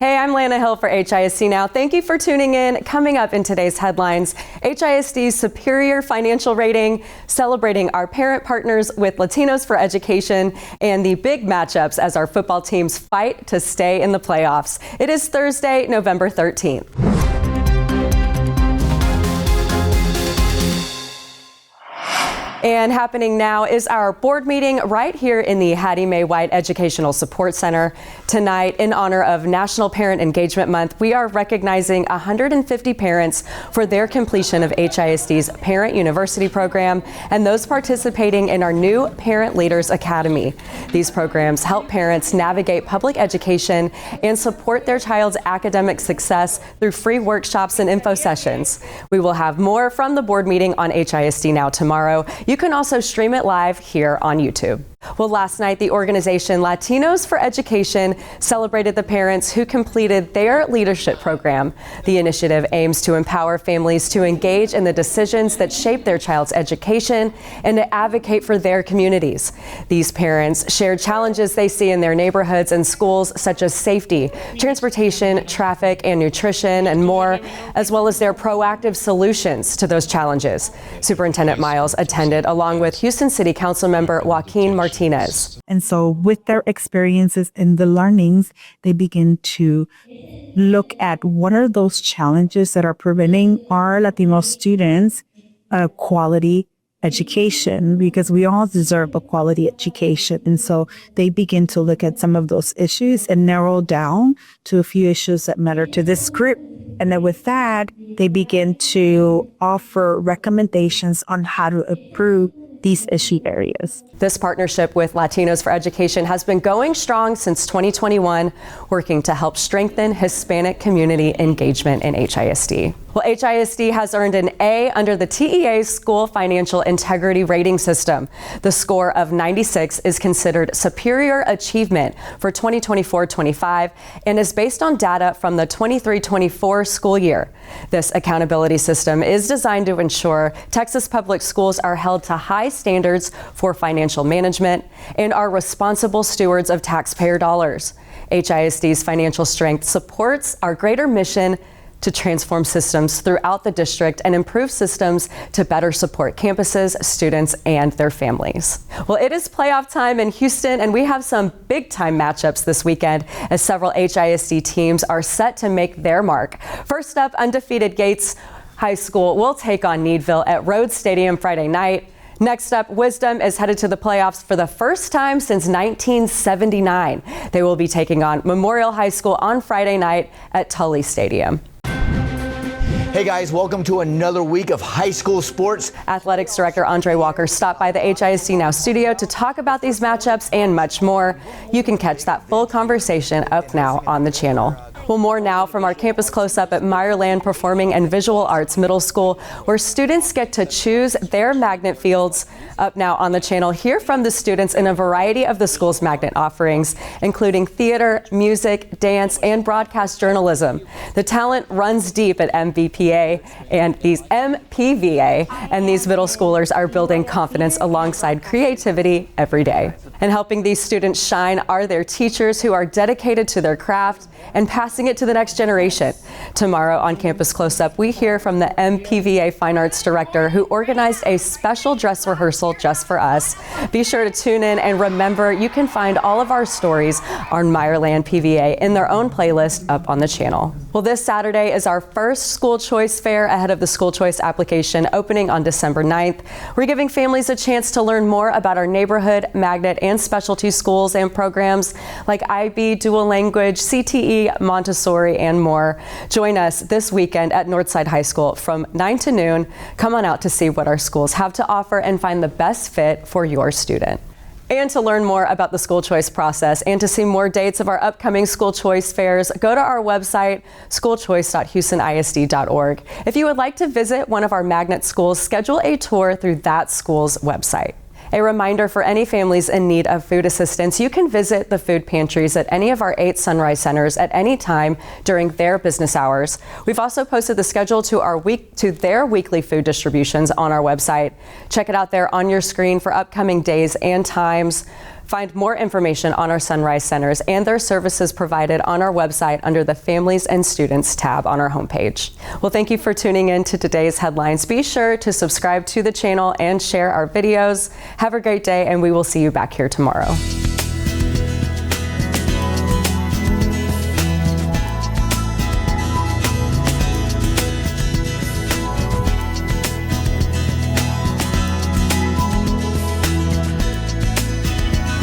Hey, I'm Lana Hill for HISD Now. Thank you for tuning in. Coming up in today's headlines, HISD's superior financial rating, celebrating our parent partners with Latinos for education, and the big matchups as our football teams fight to stay in the playoffs. It is Thursday, November 13th. And happening now is our board meeting right here in the Hattie Mae White Educational Support Center. Tonight, in honor of National Parent Engagement Month, we are recognizing 150 parents for their completion of HISD's Parent University program and those participating in our new Parent Leaders Academy. These programs help parents navigate public education and support their child's academic success through free workshops and info sessions. We will have more from the board meeting on HISD Now tomorrow. You can also stream it live here on YouTube. Well, last night, the organization Latinos for Education celebrated the parents who completed their leadership program. The initiative aims to empower families to engage in the decisions that shape their child's education and to advocate for their communities. These parents shared challenges they see in their neighborhoods and schools, such as safety, transportation, traffic, and nutrition, and more, as well as their proactive solutions to those challenges. Superintendent Miles attended along with Houston City Council member Joaquin Martinez. And so with their experiences and the learnings, they begin to look at what are those challenges that are preventing our Latino students a quality education, because we all deserve a quality education. And so they begin to look at some of those issues and narrow down to a few issues that matter to this group. And then with that, they begin to offer recommendations on how to improve these issue areas. This partnership with Latinos for Education has been going strong since 2021, working to help strengthen Hispanic community engagement in HISD. Well, HISD has earned an A under the TEA's School Financial Integrity Rating System. The score of 96 is considered superior achievement for 2024-25 and is based on data from the 23-24 school year. This accountability system is designed to ensure Texas public schools are held to high standards for financial management and are responsible stewards of taxpayer dollars. HISD's financial strength supports our greater mission to transform systems throughout the district and improve systems to better support campuses, students, and their families. Well, it is playoff time in Houston, and we have some big-time matchups this weekend as several HISD teams are set to make their mark. First up, undefeated Gates High School will take on Needville at Rhodes Stadium Friday night. Next up, Wisdom is headed to the playoffs for the first time since 1979. They will be taking on Memorial High School on Friday night at Tully Stadium. Hey guys, welcome to another week of high school sports. Athletics Director Andre Walker stopped by the HISD Now studio to talk about these matchups and much more. You can catch that full conversation up now on the channel. Well, more now from our campus close-up at Meyerland Performing and Visual Arts Middle School, where students get to choose their magnet fields. Up now on the channel, hear from the students in a variety of the school's magnet offerings, including theater, music, dance, and broadcast journalism. The talent runs deep at MPVA, and these middle schoolers are building confidence alongside creativity every day. And helping these students shine are their teachers, who are dedicated to their craft and passing it to the next generation. Tomorrow on Campus Close-Up, we hear from the MPVA Fine Arts Director, who organized a special dress rehearsal just for us. Be sure to tune in, and remember, you can find all of our stories on Meyerland PVA in their own playlist up on the channel. Well, this Saturday is our first school choice fair ahead of the school choice application opening on December 9th. We're giving families a chance to learn more about our neighborhood, magnet, and specialty schools and programs like IB, dual language, CTE, Montessori, and more. Join us this weekend at Northside High School from 9 to noon. Come on out to see what our schools have to offer and find the best fit for your student. And to learn more about the school choice process and to see more dates of our upcoming school choice fairs, go to our website, schoolchoice.houstonisd.org. If you would like to visit one of our magnet schools, schedule a tour through that school's website. A reminder for any families in need of food assistance, you can visit the food pantries at any of our 8 Sunrise Centers at any time during their business hours. We've also posted the schedule to their weekly food distributions on our website. Check it out there on your screen for upcoming days and times. Find more information on our Sunrise Centers and their services provided on our website under the Families and Students tab on our homepage. Well, thank you for tuning in to today's headlines. Be sure to subscribe to the channel and share our videos. Have a great day, and we will see you back here tomorrow.